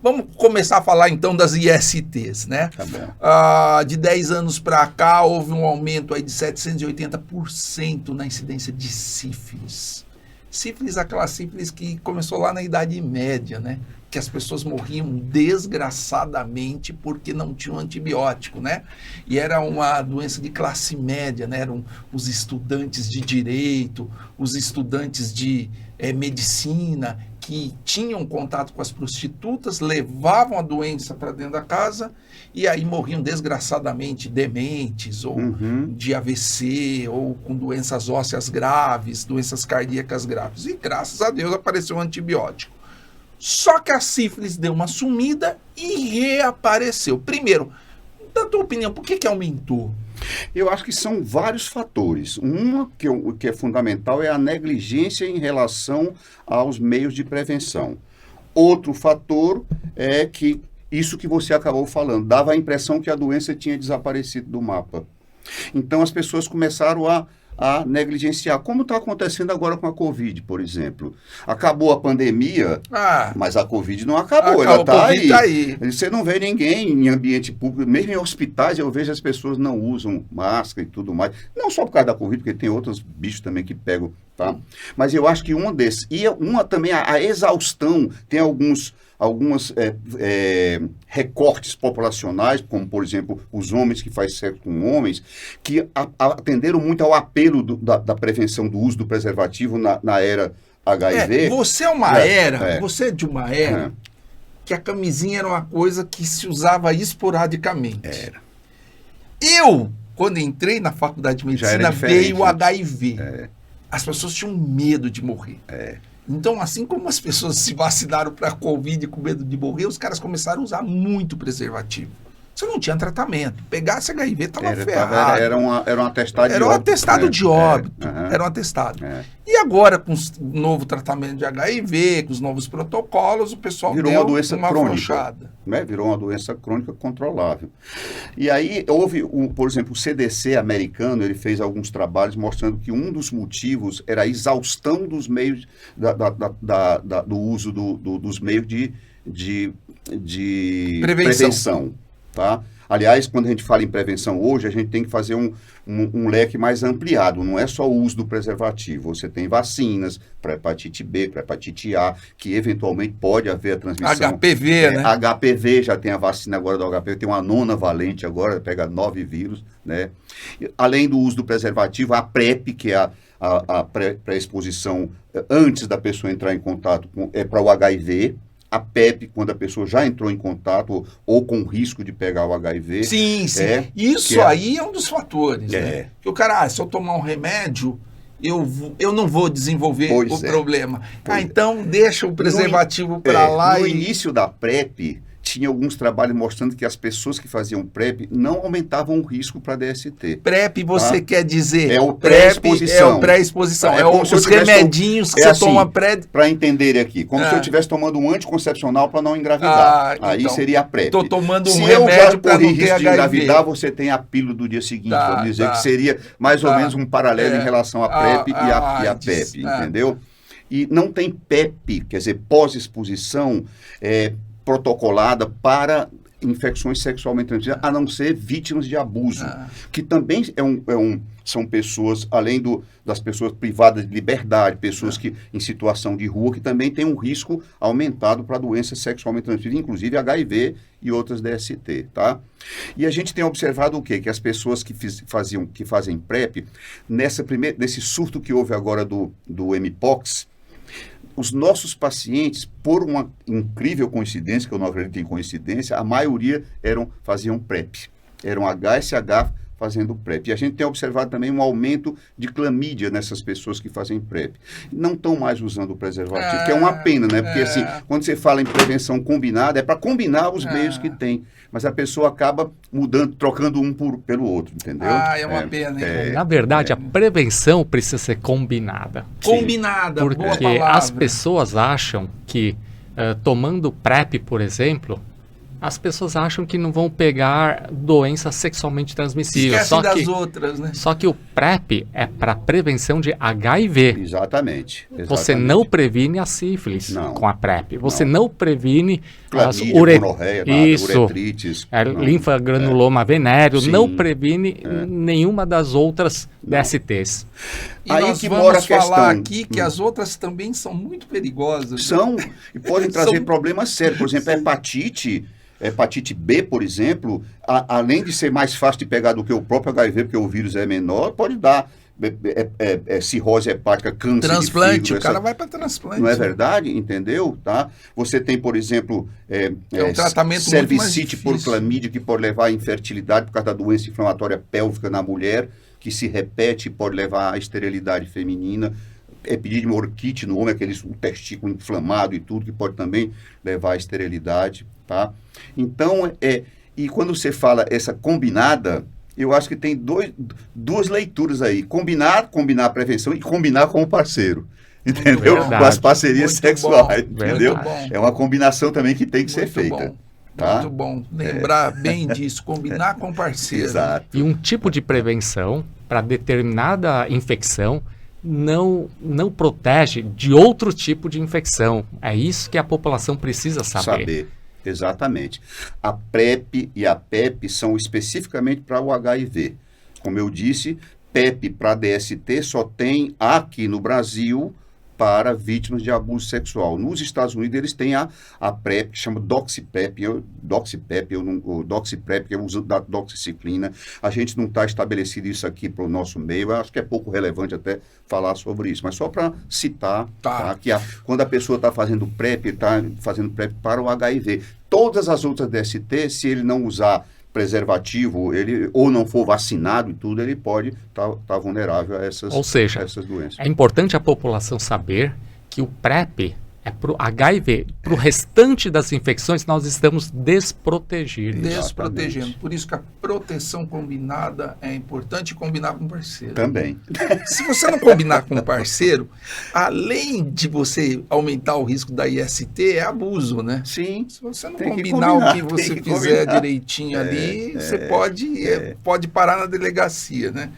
Vamos começar a falar então das ISTs, né? Tá bom. De 10 anos para cá, houve um aumento aí de 780% na incidência de sífilis. Sífilis, aquela sífilis que começou lá na Idade Média, né? Que as pessoas morriam desgraçadamente porque não tinham antibiótico, né? E era uma doença de classe média, né? Eram os estudantes de direito, os estudantes de medicina, que tinham contato com as prostitutas, levavam a doença para dentro da casa e aí morriam desgraçadamente dementes, ou de AVC, ou com doenças ósseas graves, doenças cardíacas graves. E graças a Deus apareceu um antibiótico. Só que a sífilis deu uma sumida e reapareceu. Primeiro, da tua opinião, por que aumentou? Eu acho que são vários fatores. Uma que é fundamental é a negligência em relação aos meios de prevenção. Outro fator é que isso que você acabou falando, dava a impressão que a doença tinha desaparecido do mapa. Então as pessoas começaram a negligenciar, como está acontecendo agora com a Covid, por exemplo. Acabou a pandemia, mas a Covid não acabou, ela está aí. Você não vê ninguém em ambiente público, mesmo em hospitais, eu vejo as pessoas não usam máscara e tudo mais. Não só por causa da Covid, porque tem outros bichos também que pegam, tá? Mas eu acho que um desses, e uma também a exaustão, tem alguns recortes populacionais, como, por exemplo, os homens que fazem sexo com homens, que atenderam muito ao apelo da prevenção do uso do preservativo na era HIV. Você é de uma era que a camisinha era uma coisa que se usava esporadicamente. Era. Eu, quando entrei na faculdade de medicina, veio o HIV. As pessoas tinham medo de morrer. Então, assim como as pessoas se vacinaram para a Covid com medo de morrer, os caras começaram a usar muito preservativo. Você não tinha tratamento. Pegasse HIV, estava ferrado. Era um atestado de óbito. Era um atestado de óbito. Era um atestado. E agora, com o novo tratamento de HIV, com os novos protocolos, o pessoal virou uma doença crônica, afrouxada. Né? Virou uma doença crônica controlável. E aí, houve, por exemplo, o CDC americano, ele fez alguns trabalhos mostrando que um dos motivos era a exaustão dos meios, do uso dos meios de prevenção. Tá? Aliás, quando a gente fala em prevenção hoje, a gente tem que fazer um leque mais ampliado. Não é só o uso do preservativo. Você tem vacinas para hepatite B, para hepatite A, que eventualmente pode haver a transmissão. HPV, né? HPV, já tem a vacina agora do HPV, tem uma nona valente agora, pega 9 vírus, né? Além do uso do preservativo, a PrEP, que é a pré-exposição antes da pessoa entrar em contato para o HIV. A PEP, quando a pessoa já entrou em contato ou com risco de pegar o HIV. Sim. Isso aí é um dos fatores. Né? Que o cara, se eu tomar um remédio, eu não vou desenvolver o problema. Então deixa o preservativo para lá. No início da PrEP, tinha alguns trabalhos mostrando que as pessoas que faziam PrEP não aumentavam o risco para DST. PrEP, você quer dizer? É o pré-exposição. É o pré-exposição. Os remedinhos que você toma pré... Para entender aqui, como se eu estivesse tomando um anticoncepcional para não engravidar. Aí então, seria a PrEP. Estou tomando um remédio para não ter risco HIV. de engravidar, você tem a pílula do dia seguinte. Vamos dizer que seria mais ou menos um paralelo em relação à PrEP e à PEP, entendeu? E não tem PEP, quer dizer, pós-exposição, protocolada para infecções sexualmente transmissíveis, a não ser vítimas de abuso, que também são pessoas, além das pessoas privadas de liberdade, pessoas que em situação de rua, que também têm um risco aumentado para doenças sexualmente transmissíveis, inclusive HIV e outras DST, tá? E a gente tem observado o quê? Que as pessoas que fazem PrEP, nesse surto que houve agora do Mpox, os nossos pacientes, por uma incrível coincidência, que eu não acredito em coincidência, a maioria faziam PrEP. Eram HSH fazendo PrEP. E a gente tem observado também um aumento de clamídia nessas pessoas que fazem PrEP. Não estão mais usando o preservativo, que é uma pena, né? Porque assim, quando você fala em prevenção combinada, é para combinar os meios que tem. Mas a pessoa acaba trocando um pelo outro, entendeu? É uma pena. Na verdade, a prevenção precisa ser combinada. Combinada, porque boa palavra. As pessoas acham que tomando PrEP, por exemplo, as pessoas acham que não vão pegar doença sexualmente transmissível. Esquecem das outras, né? Só que o PrEP é para prevenção de HIV. Exatamente. Você não previne a sífilis com a PrEP. Você não previne as uretrites, linfagranuloma venéreo, não previne nenhuma das outras DSTs. E aí nós vamos falar aqui que as outras também são muito perigosas. São, e podem trazer problemas sérios. Por exemplo, a hepatite B, por exemplo, além de ser mais fácil de pegar do que o próprio HIV, porque o vírus é menor, pode dar cirrose hepática, câncer transplante, de fígado. O cara vai para transplante. Não é verdade? Entendeu? Tá? Você tem, por exemplo, um tratamento cervicite por clamídia, que pode levar à infertilidade por causa da doença inflamatória pélvica na mulher, que se repete e pode levar à esterilidade feminina. Epidídimo orquite no homem, o testículo inflamado e tudo, que pode também levar à esterilidade. Tá? Então, e quando você fala essa combinada, eu acho que tem duas leituras aí. Combinar a prevenção e combinar com o parceiro. Entendeu? Com as parcerias sexuais. Entendeu? É uma combinação também que tem que ser feita. Tá? Muito bom. Lembrar bem disso. Combinar com o parceiro. Exato. E um tipo de prevenção para determinada infecção não protege de outro tipo de infecção. É isso que a população precisa saber. Exatamente. A PrEP e a PEP são especificamente para o HIV. Como eu disse, PEP para DST só tem aqui no Brasil para vítimas de abuso sexual. Nos Estados Unidos eles têm a PrEP, que chama Doxipep, o Doxiprep, que é o uso da doxiciclina. A gente não está estabelecido isso aqui para o nosso meio, eu acho que é pouco relevante até falar sobre isso, mas só para citar que quando a pessoa está fazendo PrEP, está fazendo PrEP para o HIV. Todas as outras DST, se ele não usar preservativo, ou não for vacinado e tudo, ele pode estar vulnerável a essas doenças. É importante a população saber que o PrEP é para o HIV. Para o restante das infecções, nós estamos desprotegidos. Desprotegendo. Por isso que a proteção combinada é importante, combinar com o parceiro. Também. Se você não combinar com o parceiro, além de você aumentar o risco da IST, é abuso, né? Sim. Se você não combinar o que você fizer direitinho ali, você pode parar na delegacia, né?